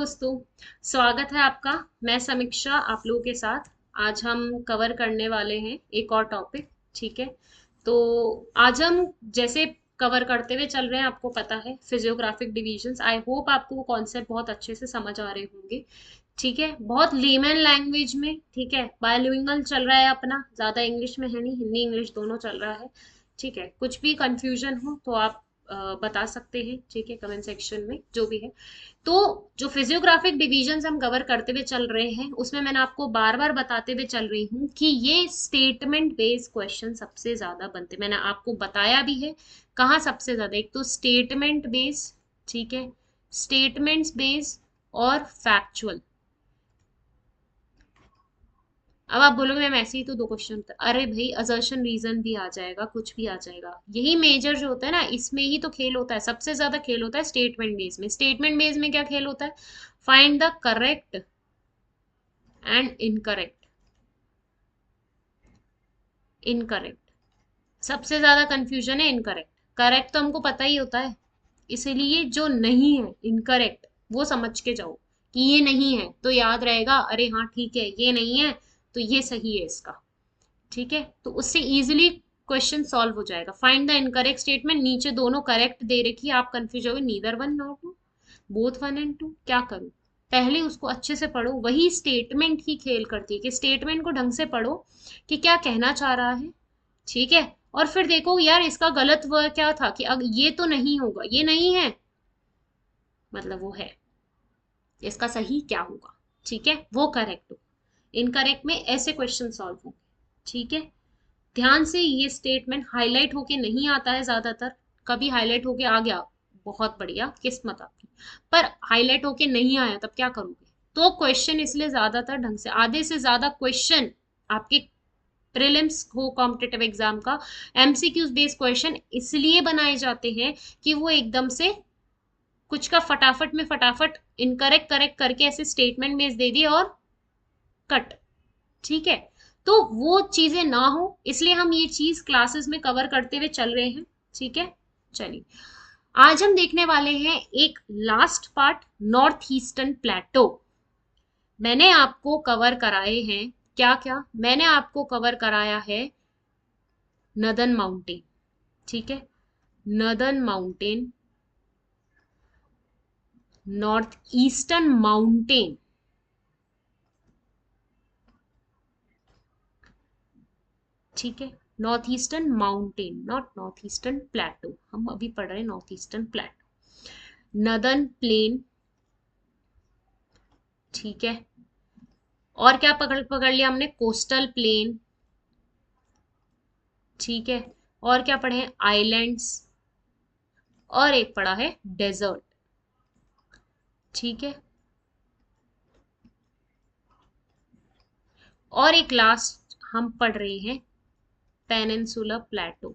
दोस्तों, स्वागत है आपका। मैं समीक्षा आप लोगों के साथ। आज हम कवर करने वाले हैं एक और टॉपिक। ठीक है, तो आज हम जैसे कवर करते हुए चल रहे हैं, आपको पता है फिजियोग्राफिक डिविजन्स। आई होप आपको वो कॉन्सेप्ट बहुत अच्छे से समझ आ रहे होंगे। ठीक है, बहुत लेमन लैंग्वेज में। ठीक है, बायलिंगुअल चल रहा है अपना, ज्यादा इंग्लिश में है नहीं, हिंदी इंग्लिश दोनों चल रहा है। ठीक है, कुछ भी कंफ्यूजन हो तो आप बता सकते हैं। ठीक है, कमेंट सेक्शन में जो भी है। तो जो फिजियोग्राफिक डिविजन्स हम कवर करते हुए चल रहे हैं, उसमें मैंने आपको बार बार बताते हुए चल रही हूँ कि ये स्टेटमेंट बेस्ड क्वेश्चन सबसे ज्यादा बनते हैं। मैंने आपको बताया भी है कहाँ सबसे ज्यादा। एक तो स्टेटमेंट बेस्ड, ठीक है, स्टेटमेंट्स बेस्ड और फैक्चुअल। अब आप बोलोगे मैम ऐसे ही तो दो क्वेश्चन होता है। अरे भाई, असर्शन रीजन भी आ जाएगा, कुछ भी आ जाएगा। यही मेजर जो होता है ना, इसमें ही तो खेल होता है। सबसे ज्यादा खेल होता है स्टेटमेंट बेस में। स्टेटमेंट बेस में क्या खेल होता है? Find the correct and incorrect. Incorrect सबसे ज्यादा कंफ्यूजन है। इनकरेक्ट, करेक्ट तो हमको पता ही होता है, इसीलिए जो नहीं है इनकरेक्ट वो समझ के जाओ कि ये नहीं है तो याद रहेगा, अरे हाँ ठीक है ये नहीं है तो ये सही है इसका। ठीक है, तो उससे इजीली क्वेश्चन सॉल्व हो जाएगा। फाइंड द इनकरेक्ट स्टेटमेंट, नीचे दोनों करेक्ट दे रखी है, आप कंफ्यूज हो गए, neither one nor two, both one and two, क्या करूं? पहले उसको अच्छे से पढ़ो। वही स्टेटमेंट ही खेल करती है कि स्टेटमेंट को ढंग से पढ़ो कि क्या कहना चाह रहा है। ठीक है, और फिर देखो यार इसका गलत वर्ड क्या था, कि अब ये तो नहीं होगा, ये नहीं है मतलब वो है, इसका सही क्या होगा? ठीक है, वो करेक्ट हो। इनकरेक्ट में ऐसे क्वेश्चन सॉल्व होंगे। ठीक है, ध्यान से, ये स्टेटमेंट हाईलाइट होके नहीं आता है ज्यादातर। कभी हाईलाइट होके आ गया, बहुत बढ़िया, किस्मत आपकी। पर हाईलाइट होके नहीं आया तब क्या करोगे? तो क्वेश्चन इसलिए ज्यादातर ढंग से, आधे से ज्यादा क्वेश्चन आपके प्रीलिम्स हो कॉम्पिटेटिव एग्जाम का, एमसीक्यूज बेस्ड क्वेश्चन इसलिए बनाए जाते हैं कि वो एकदम से कुछ का फटाफट में फटाफट इनकरेक्ट करेक्ट करके ऐसे स्टेटमेंट बेस दे दिए और कट। ठीक है, तो वो चीजें ना हो इसलिए हम ये चीज क्लासेस में कवर करते हुए चल रहे हैं। ठीक है, चलिए आज हम देखने वाले हैं एक लास्ट पार्ट, नॉर्थ ईस्टर्न प्लेटो। मैंने आपको कवर कराए हैं क्या क्या? मैंने आपको कवर कराया है नदन माउंटेन। ठीक है, northern mountain, north eastern mountain. ठीक है, north eastern mountain, not north eastern plateau. हम अभी पढ़ रहे हैं north eastern plateau, northern plain. ठीक है, और क्या पकड़ पकड़ लिया हमने? Coastal plain. ठीक है, और क्या पढ़े हैं? आइलैंड्स, और एक पढ़ा है डेजर्ट। ठीक है, और एक लास्ट हम पढ़ रहे हैं पेनिनसुलर प्लेटो,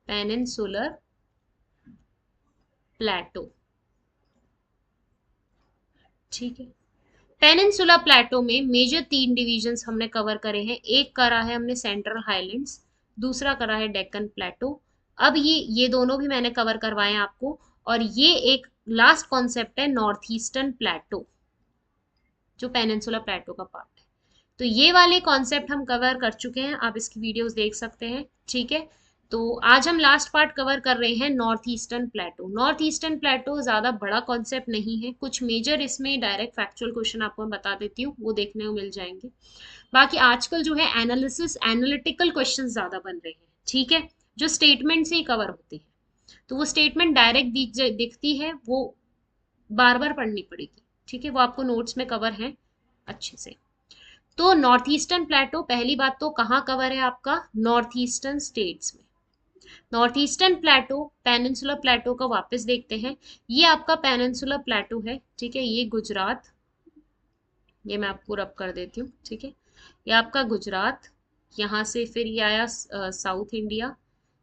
पेनिनसुलर प्लेटो। ठीक है, पेनिनसुला प्लेटो में मेजर तीन डिवीजन्स हमने कवर करे हैं। एक करा है हमने सेंट्रल हाईलैंड्स, दूसरा करा है डेक्कन प्लेटो। अब ये दोनों भी मैंने कवर करवाए हैं आपको। और ये एक लास्ट कॉन्सेप्ट है नॉर्थ ईस्टर्न प्लेटो, जो पेनिनसुला प्लेटो का पार्ट है। तो ये वाले कॉन्सेप्ट हम कवर कर चुके हैं, आप इसकी वीडियोस देख सकते हैं। ठीक है, तो आज हम लास्ट पार्ट कवर कर रहे हैं नॉर्थ ईस्टर्न प्लेटो। नॉर्थ ईस्टर्न प्लेटो ज्यादा बड़ा कॉन्सेप्ट नहीं है, कुछ मेजर इसमें डायरेक्ट फैक्चुअल क्वेश्चन आपको मैं बता देती हूँ, वो देखने को मिल जाएंगे। बाकी आजकल जो है एनालिसिस एनालिटिकल क्वेश्चन ज्यादा बन रहे हैं। ठीक है, जो स्टेटमेंट से ही कवर होते हैं, तो वो स्टेटमेंट डायरेक्ट दिखती है, वो बार बार पढ़नी पड़ेगी। ठीक है, वो आपको नोट्स में कवर है अच्छे से। तो नॉर्थ ईस्टर्न प्लेटो, पहली बात तो कहाँ कवर है आपका? नॉर्थ ईस्टर्न स्टेट्स में। नॉर्थ ईस्टर्न प्लेटो, पेनिनसुलर प्लेटो का वापस देखते हैं। ये आपका पेनिनसुलर प्लेटो है। ठीक है, ये गुजरात, ये मैं आपको रब कर देती हूँ। ठीक है, ये आपका गुजरात, यहाँ से फिर ये आया साउथ इंडिया,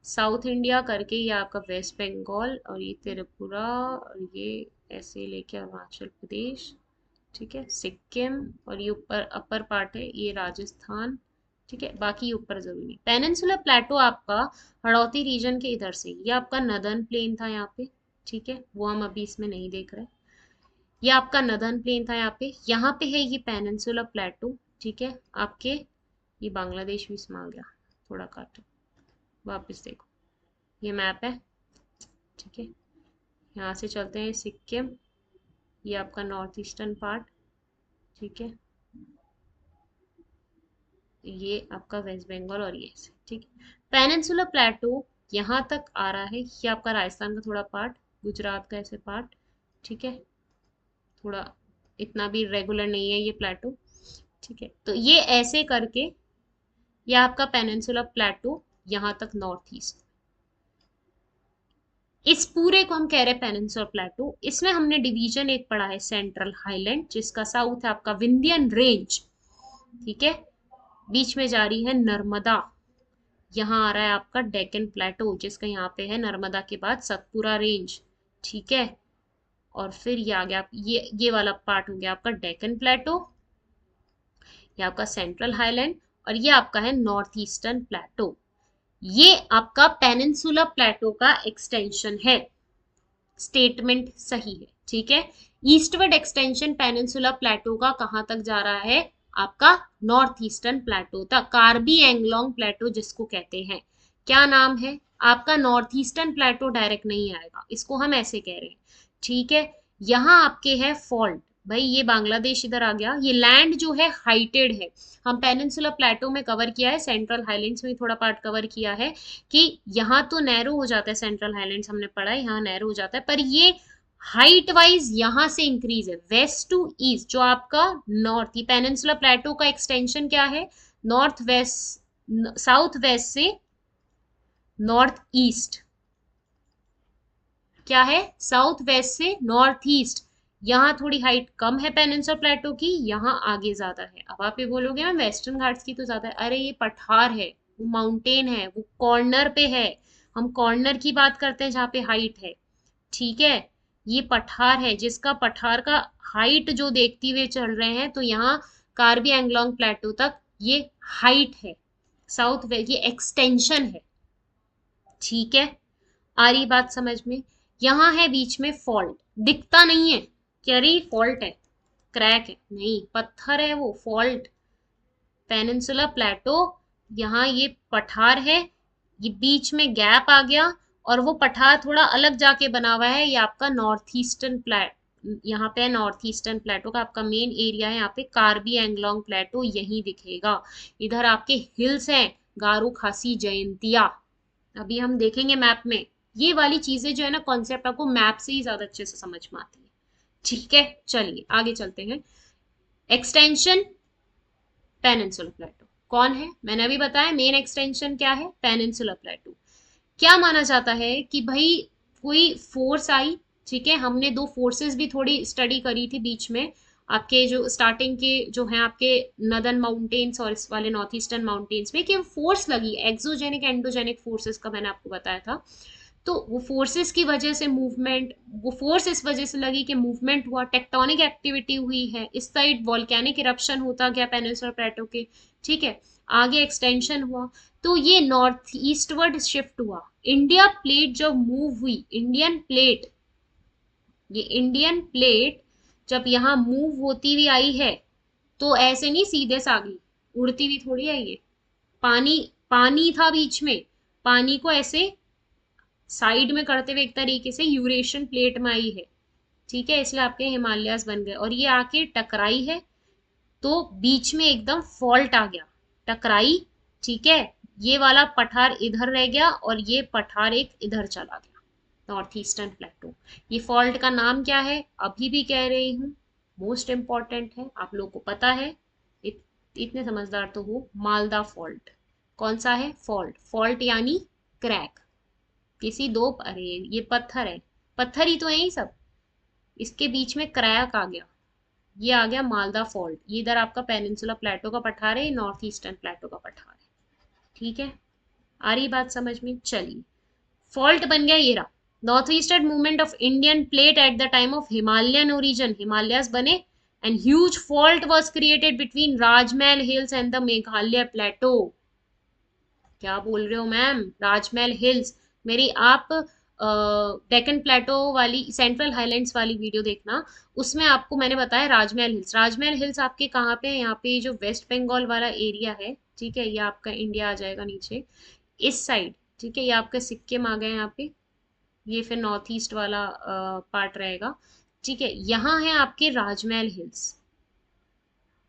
साउथ इंडिया करके ये आपका वेस्ट बंगाल, और ये त्रिपुरा, और ये ऐसे लेके अरुणाचल प्रदेश। ठीक है, सिक्किम, और ये ऊपर अपर पार्ट है ये राजस्थान। ठीक है, बाकी ऊपर जरूरी नहीं। पेनिनसुलर प्लेटो आपका हड़ौती रीजन के इधर से, ये आपका नदर्न प्लेन था यहाँ पे। ठीक है, वो हम अभी इसमें नहीं देख रहे। ये आपका नदर्न प्लेन था, यहाँ पे है ये पेनिनसुला प्लेटो, ठीक है आपके। ये बांग्लादेश भी इसमें आ गया, थोड़ा काटो, वापस देखो, ये मैप है, ठीक है। यहाँ से चलते हैं सिक्किम, ये आपका नॉर्थ ईस्टर्न पार्ट, ठीक है। ये आपका वेस्ट बंगाल और ये ऐसे, ठीक है। पेनिनसुला प्लेटो यहाँ तक आ रहा है, ये आपका राजस्थान का थोड़ा पार्ट, गुजरात का ऐसे पार्ट, ठीक है। थोड़ा इतना भी रेगुलर नहीं है ये प्लेटो, ठीक है। तो ये ऐसे करके ये आपका पेनिनसुला प्लेटो यहाँ तक नॉर्थ ईस्ट, इस पूरे को हम कह रहे हैं पेनिनसुला प्लेटो। इसमें हमने डिवीजन एक पढ़ा है सेंट्रल हाईलैंड, जिसका साउथ है आपका विंध्यन रेंज, ठीक है। बीच में जा रही है नर्मदा, यहाँ आ रहा है आपका डेक्कन प्लेटो, जिसका यहाँ पे है नर्मदा के बाद सतपुरा रेंज, ठीक है। और फिर ये आ गया, ये वाला पार्ट हो गया आपका डेक्कन प्लेटो, ये आपका सेंट्रल हाईलैंड, और ये आपका है नॉर्थ ईस्टर्न प्लेटो। ये आपका पेनिनसुला प्लेटो का एक्सटेंशन है, स्टेटमेंट सही है, ठीक है। ईस्टवर्ड एक्सटेंशन पेनिनसुला प्लेटो का कहां तक जा रहा है, आपका नॉर्थ ईस्टर्न प्लेटो तक, कार्बी एंगलोंग प्लेटो जिसको कहते हैं। क्या नाम है आपका, नॉर्थ ईस्टर्न प्लेटो डायरेक्ट नहीं आएगा, इसको हम ऐसे कह रहे हैं, ठीक है। यहाँ आपके है फॉल्ट, भाई ये बांग्लादेश इधर आ गया, ये लैंड जो है हाइटेड है। हम पेनिनसुला प्लेटो में कवर किया है, सेंट्रल हाईलैंड्स में थोड़ा पार्ट कवर किया है, कि यहाँ तो नैरो हो जाता है, सेंट्रल हाईलैंड्स हमने पढ़ा है, यहाँ नैरो हो जाता है, पर ये हाइट वाइज यहां से इंक्रीज है वेस्ट टू ईस्ट। जो आपका नॉर्थ, ये पेनिनसुला प्लेटो का एक्सटेंशन क्या है, नॉर्थ वेस्ट, साउथ वेस्ट से नॉर्थ ईस्ट, क्या है, साउथ वेस्ट से नॉर्थ ईस्ट। यहाँ थोड़ी हाइट कम है पेनिनसुला प्लेटो की, यहाँ आगे ज्यादा है। अब आप ये बोलोगे मैम वेस्टर्न घाट्स की तो ज्यादा है, अरे ये पठार है, वो माउंटेन है, वो कॉर्नर पे है, हम कॉर्नर की बात करते हैं जहाँ पे हाइट है, ठीक है। ये पठार है, जिसका पठार का हाइट जो देखते हुए चल रहे हैं, तो यहाँ कार्बी एंगलोंग प्लेटो तक ये हाइट है, साउथ वे ये एक्सटेंशन है, ठीक है। आ रही बात समझ में। यहाँ है बीच में फॉल्ट, दिखता नहीं है कि अरे फॉल्ट है, क्रैक है, नहीं, पत्थर है वो, फॉल्ट। पेनिनसुला प्लेटो, यहाँ ये पठार है, ये बीच में गैप आ गया, और वो पठार थोड़ा अलग जाके बना हुआ है, ये आपका नॉर्थ ईस्टर्न प्लेट, यहाँ पे नॉर्थ ईस्टर्न प्लेटो का आपका मेन एरिया है, यहाँ पे कार्बी एंगलोंग प्लेटो यही दिखेगा। इधर आपके हिल्स हैं, गारो खासी जयंतिया, अभी हम देखेंगे मैप में। ये वाली चीजें जो है ना, कॉन्सेप्ट आपको मैप से ही ज्यादा अच्छे से समझ में आती है, ठीक है। चलिए आगे चलते हैं। एक्सटेंशन पेनिनसुला प्लेटो कौन है, मैंने अभी बताया मेन एक्सटेंशन क्या है, पेनिनसुला प्लेटो। क्या माना जाता है कि भाई कोई फोर्स आई, ठीक है, हमने दो फोर्सेस भी थोड़ी स्टडी करी थी बीच में, आपके जो स्टार्टिंग के जो है आपके नदर्न माउंटेन्स और इस वाले नॉर्थ ईस्टर्न माउंटेन्स में, कि फोर्स लगी, एक्सोजेनिक एंडोजेनिक फोर्सेस का मैंने आपको बताया था। तो वो फोर्सेस की वजह से मूवमेंट, वो फोर्स इस वजह से लगी कि मूवमेंट हुआ, टेक्टोनिक एक्टिविटी हुई है, इस साइड वॉल्केनिक इरप्शन होता गया पेनिनसुला प्लेटो के, ठीक है, आगे एक्सटेंशन हुआ, तो ये नॉर्थ ईस्टवर्ड शिफ्ट हुआ। इंडिया प्लेट जब मूव हुई, इंडियन प्लेट, ये इंडियन प्लेट जब यहाँ मूव होती हुई आई है, तो ऐसे नहीं सीधे से आ गई, उड़ती हुई थोड़ी आई है, पानी, पानी था बीच में, पानी को ऐसे साइड में करते हुए एक तरीके से यूरेशियन प्लेट में आई है, ठीक है, इसलिए आपके हिमालयास बन गए, और ये आके टकराई है, तो बीच में एकदम फॉल्ट आ गया, टकराई, ठीक है। ये वाला पठार इधर रह गया, और ये पठार एक इधर चला गया, नॉर्थ ईस्टर्न प्लेटो। ये फॉल्ट का नाम क्या है, अभी भी कह रही हूँ, मोस्ट इंपॉर्टेंट है, आप लोग को पता है, इतने समझदार तो हो, मालदा फॉल्ट। कौन सा है, फॉल्ट, फॉल्ट यानी क्रैक, किसी दो, अरे ये पत्थर है, पत्थर ही तो है ही सब, इसके बीच में क्रैक आ गया, ये आ गया मालदा फॉल्ट। ये इधर आपका पेनिनसुला प्लेटो का पठार है, नॉर्थ ईस्टर्न प्लेटो का पठार है, ठीक है। आ रही बात समझ में, चलिए फॉल्ट बन गया ये रहा, north eastern movement of Indian plate at the time of Himalayan origin, Himalayas बने, and huge fault was created between Rajmahal hills and the Meghalaya plateau. क्या बोल रहे हो मैम, राजमहल हिल्स, मेरी आप डेक्कन प्लेटो वाली सेंट्रल हाईलैंड्स वाली वीडियो देखना, उसमें आपको मैंने बताया राजमहल हिल्स। राजमहल हिल्स आपके कहाँ पे है? यहाँ पे जो वेस्ट बंगाल वाला एरिया है, ठीक है, ये आपका इंडिया आ जाएगा नीचे इस साइड, ठीक है, ये आपका सिक्किम आ गया यहाँ पे, ये फिर नॉर्थ ईस्ट वाला पार्ट रहेगा, ठीक है। यहाँ है आपके राजमहल हिल्स,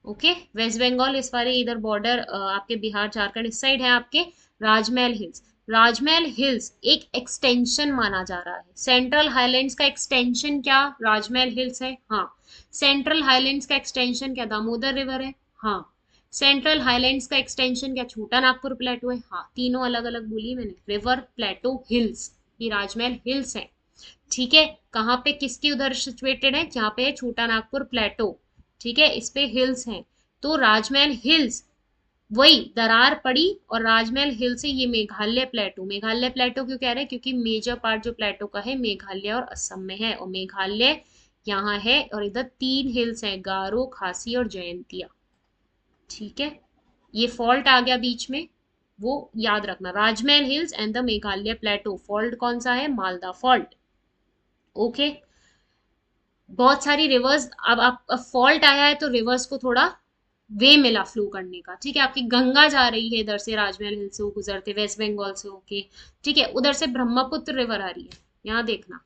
ओके। वेस्ट बंगाल इस वाले इधर बॉर्डर आपके बिहार झारखंड इस साइड है आपके राजमहल हिल्स। राजमहल हिल्स एक एक्सटेंशन माना जा रहा है। सेंट्रल हाईलैंड्स का एक्सटेंशन क्या राजमहल हिल्स है? हाँ। सेंट्रल हाईलैंड्स का एक्सटेंशन क्या दामोदर रिवर है? हाँ। सेंट्रल हाईलैंड्स का एक्सटेंशन क्या छोटा नागपुर प्लेटो है? हाँ। तीनों अलग अलग बोली मैंने, रिवर प्लेटो हिल्स, ये राजमहल हिल्स है, ठीक है। कहाँ पे किसकी उधर सिचुएटेड है? जहाँ पे है छोटा नागपुर प्लेटो, ठीक है, इस पे हिल्स हैं। तो राजमहल हिल्स वही दरार पड़ी, और राजमहल हिल से ये मेघालय प्लेटो, मेघालय प्लेटो क्यों कह रहे हैं? क्योंकि मेजर पार्ट जो प्लेटो का है मेघालय और असम में है, और मेघालय यहाँ है, और इधर तीन हिल्स हैं, गारो, खासी और जयंतिया, ठीक है। ये फॉल्ट आ गया बीच में, वो याद रखना, Rajmahal hills and the Meghalaya plateau. Fault कौन सा है? Malda fault, okay. बहुत सारी रिवर्स, अब आप फॉल्ट आया है तो रिवर्स को थोड़ा वे मिला फ्लो करने का, ठीक है। आपकी गंगा जा रही है इधर से राजमहल हिल से गुजरते वेस्ट बंगाल से होके, ठीक है, उधर से ब्रह्मपुत्र रिवर आ रही है, यहाँ देखना,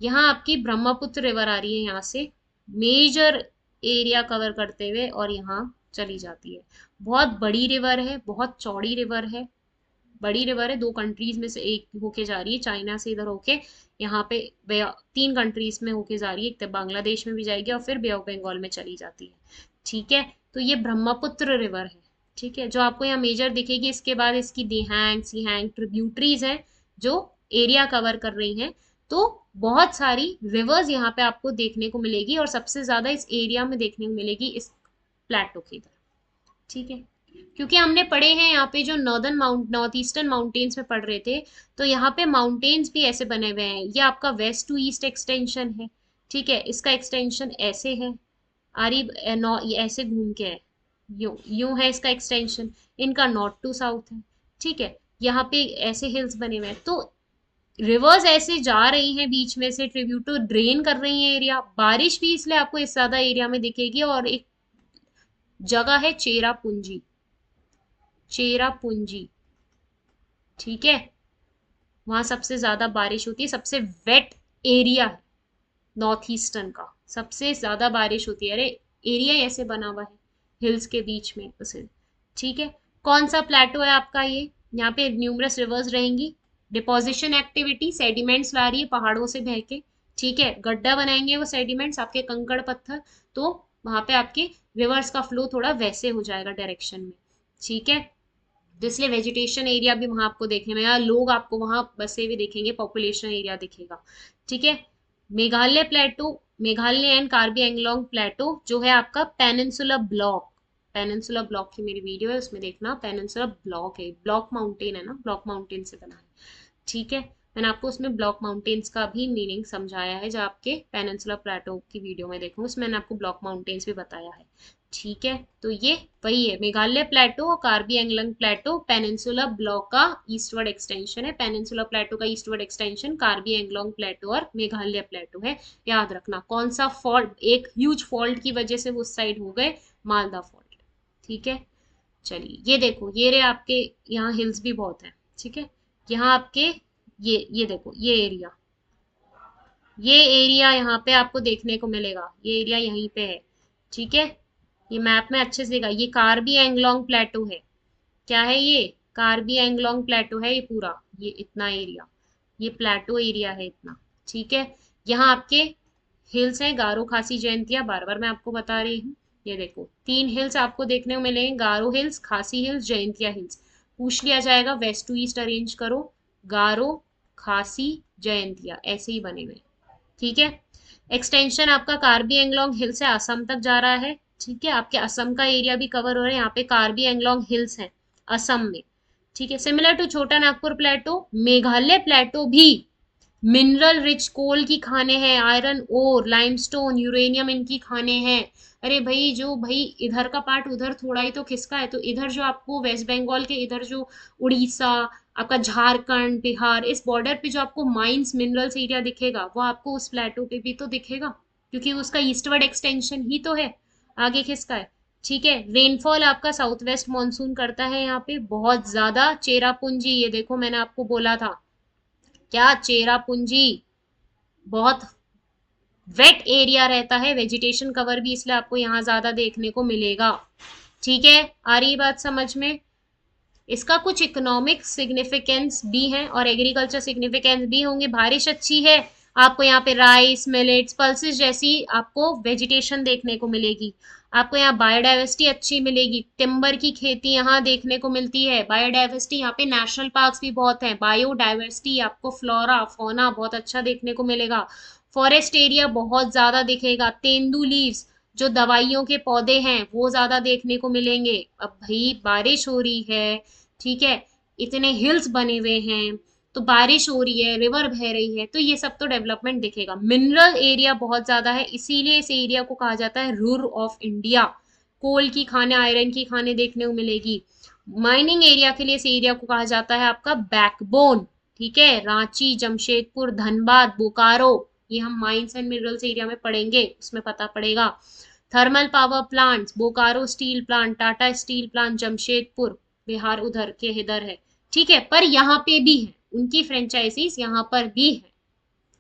यहाँ आपकी ब्रह्मपुत्र रिवर आ रही है यहाँ से मेजर एरिया कवर करते हुए, और यहाँ चली जाती है। बहुत बड़ी रिवर है, बहुत चौड़ी रिवर है, बड़ी रिवर है, दो कंट्रीज में से एक होके जा रही है, चाइना से इधर होके यहाँ पे तीन कंट्रीज में होके जा रही है, एक तो बांग्लादेश में भी जाएगी और फिर बे ऑफ बंगाल में चली जाती है, ठीक है। तो ये ब्रह्मपुत्र रिवर है, ठीक है, जो आपको यहाँ मेजर दिखेगी। इसके बाद इसकी दिहैंग सीहैंग ट्रिब्यूटरीज हैं जो एरिया कवर कर रही हैं। तो बहुत सारी रिवर्स यहाँ पे आपको देखने को मिलेगी, और सबसे ज्यादा इस एरिया में देखने को मिलेगी इस प्लेटो के इधर, ठीक है। क्योंकि हमने पढ़े हैं यहाँ पे जो नॉर्थ ईस्टर्न माउंटेन्स में पढ़ रहे थे, तो यहाँ पे माउंटेन्स भी ऐसे बने हुए हैं। ये आपका वेस्ट टू ईस्ट एक्सटेंशन है, ठीक है, इसका एक्सटेंशन ऐसे है, आरी ये ऐसे घूम के है, यूं यूं है इसका एक्सटेंशन, इनका नॉर्थ टू साउथ है, ठीक है। यहाँ पे ऐसे हिल्स बने हुए हैं, तो रिवर्स ऐसे जा रही हैं बीच में से, ट्रिब्यूटो ड्रेन कर रही है एरिया। बारिश भी इसलिए आपको इस ज्यादा एरिया में दिखेगी। और एक जगह है चेरापूंजी, चेरापूंजी, ठीक है, वहां सबसे ज्यादा बारिश होती है, सबसे वेट एरिया है नॉर्थ ईस्टर्न का, सबसे ज्यादा बारिश होती है। अरे एरिया ऐसे बना हुआ है हिल्स के बीच में उसे, ठीक है। कौन सा प्लेटो है आपका ये? यहाँ पे न्यूमरस रिवर्स रहेंगी, डिपोजिशन एक्टिविटी, सेडिमेंट्स ला रही है पहाड़ों से बह के, ठीक है, गड्ढा बनाएंगे वो सेडिमेंट्स आपके कंकड़ पत्थर, तो वहां पे आपके रिवर्स का फ्लो थोड़ा वैसे हो जाएगा डायरेक्शन में, ठीक है। तो इसलिए वेजिटेशन एरिया भी वहां आपको देखने में, लोग आपको वहां बसे हुए देखेंगे, पॉपुलेशन एरिया दिखेगा, ठीक है। मेघालय प्लेटो, मेघालय एंड कार्बी एंगलोंग प्लेटो जो है आपका पेनिनसुला ब्लॉक, पेनिनसुला ब्लॉक की मेरी वीडियो है उसमें देखना, पेनिनसुला ब्लॉक है, ब्लॉक माउंटेन है ना, ब्लॉक माउंटेन से बना है, ठीक है। मैंने आपको उसमें ब्लॉक माउंटेन्स का भी मीनिंग समझाया है, जो आपके पेनिनसुला प्लेटो की वीडियो में देखो, उसमें मैंने आपको ब्लॉक माउंटेन्स भी बताया है, ठीक है। तो ये वही है, मेघालय प्लेटो और कार्बी एंगलंग प्लेटो पेनिनसुला ब्लॉक का ईस्टवर्ड एक्सटेंशन है। पेनिनसुला प्लेटो का ईस्टवर्ड एक्सटेंशन कार्बी एंगलोंग प्लेटो और मेघालय प्लेटो है। याद रखना कौन सा फॉल्ट, एक ह्यूज फॉल्ट की वजह से वो उस साइड हो गए, मालदा फॉल्ट, ठीक है। चलिए ये देखो, ये रहे आपके, यहाँ हिल्स भी बहुत है, ठीक है। यहाँ आपके ये देखो, ये एरिया यहाँ पे आपको देखने को मिलेगा, ये एरिया यहीं पे है, ठीक है। ये मैप में अच्छे से देखा, ये कार्बी एंगलोंग प्लेटो है, क्या है ये? कार्बी एंगलोंग प्लेटो है ये पूरा, ये इतना एरिया, ये प्लेटो एरिया है इतना, ठीक है। यहाँ आपके हिल्स हैं, गारो, खासी, जयंतिया, बार बार मैं आपको बता रही हूँ। ये देखो तीन हिल्स आपको देखने को मिलेंगे, गारो हिल्स, खासी हिल्स, जयंतिया हिल्स। पूछ लिया जाएगा वेस्ट टू ईस्ट अरेंज करो, गारो, खासी, जयंतिया ऐसे ही बने हुए, ठीक है। एक्सटेंशन आपका कार्बी एंगलोंग हिल से असम तक जा रहा है, ठीक है। आपके असम का एरिया भी कवर हो रहा है, यहाँ पे कार्बी एंगलोंग हिल्स हैं असम में, ठीक है। सिमिलर टू छोटा नागपुर प्लेटो, मेघालय प्लेटो भी मिनरल रिच कोल की खाने हैं, आयरन ओर, लाइमस्टोन, यूरेनियम इनकी खाने हैं। अरे भाई जो भाई इधर का पार्ट उधर थोड़ा ही तो खिसका है, तो इधर जो आपको वेस्ट बंगाल के इधर जो उड़ीसा, आपका झारखंड, बिहार, इस बॉर्डर पे जो आपको माइंस मिनरल्स एरिया दिखेगा वो आपको उस प्लेटो पे भी तो दिखेगा, क्योंकि उसका ईस्टवर्ड एक्सटेंशन ही तो है। आगे किसका है? ठीक है। रेनफॉल आपका साउथ वेस्ट मानसून करता है यहाँ पे बहुत ज्यादा। चेरापूंजी, ये देखो मैंने आपको बोला था क्या, चेरापूंजी बहुत वेट एरिया रहता है, वेजिटेशन कवर भी इसलिए आपको यहाँ ज्यादा देखने को मिलेगा। ठीक है, आ रही बात समझ में? इसका कुछ इकोनॉमिक सिग्निफिकेंस भी है और एग्रीकल्चर सिग्निफिकेंस भी होंगे। बारिश अच्छी है, आपको यहाँ पे राइस, मिलेट्स, पल्सेस जैसी आपको वेजिटेशन देखने को मिलेगी। आपको यहाँ बायोडाइवर्सिटी अच्छी मिलेगी, टिम्बर की खेती यहाँ देखने को मिलती है। बायोडाइवर्सिटी यहाँ पे नेशनल पार्क्स भी बहुत हैं, बायोडाइवर्सिटी आपको फ्लोरा फौना बहुत अच्छा देखने को मिलेगा। फॉरेस्ट एरिया बहुत ज्यादा दिखेगा, तेंदू लीव्स जो दवाइयों के पौधे हैं वो ज्यादा देखने को मिलेंगे। अब भाई बारिश हो रही है, ठीक है, इतने हिल्स बने हुए हैं, तो बारिश हो रही है, रिवर बह रही है, तो ये सब तो डेवलपमेंट दिखेगा। मिनरल एरिया बहुत ज्यादा है, इसीलिए इस एरिया को कहा जाता है रुर ऑफ इंडिया। कोल की खाने, आयरन की खाने देखने को मिलेगी। माइनिंग एरिया के लिए इस एरिया को कहा जाता है आपका बैकबोन। ठीक है, रांची, जमशेदपुर, धनबाद, बोकारो, ये हम माइंस एंड मिनरल्स एरिया में पढ़ेंगे, उसमें पता पड़ेगा। Thermal power plants, Bokaro steel plant, Tata steel plant, Jamshedpur, Bihar उधर के इधर है। ठीक है, पर यहाँ पे भी है, उनकी फ्रेंचाइजीज यहाँ पर भी है,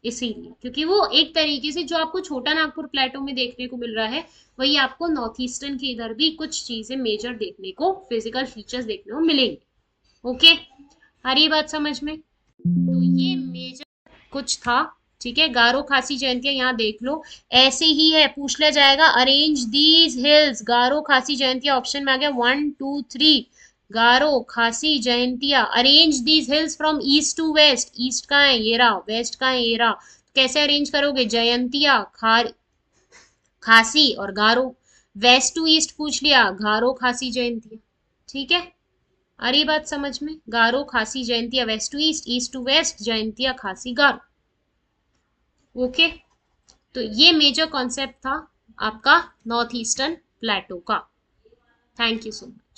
इसीलिए क्योंकि वो एक तरीके से जो आपको छोटा नागपुर प्लेटो में देखने को मिल रहा है, वही आपको नॉर्थ ईस्टर्न के इधर भी कुछ चीजें मेजर देखने को, फिजिकल फीचर्स देखने को मिलेंगे। ओके, आ रही बात समझ में? तो ये मेजर कुछ था। ठीक है, गारो खासी जयंतियां यहाँ देख लो, ऐसे ही है, पूछ लिया जाएगा अरेंज दीज हिल्स। गारो खासी जयंतियां ऑप्शन में आ गया 1 2 3। Garo Khasi Jaintia, arrange these hills from east to west. East का है ये रहा, वेस्ट का है ये रहा, कैसे अरेंज करोगे? जयंतिया, खासी और गारो। वेस्ट टू ईस्ट पूछ लिया, गारो खासी जयंतिया। ठीक है, आ रही बात समझ में? Garo Khasi Jaintia, west to east, east to west, Jaintia Khasi Garo. Okay, तो ये मेजर कॉन्सेप्ट था आपका नॉर्थ ईस्टर्न प्लेटो का। Thank you so much.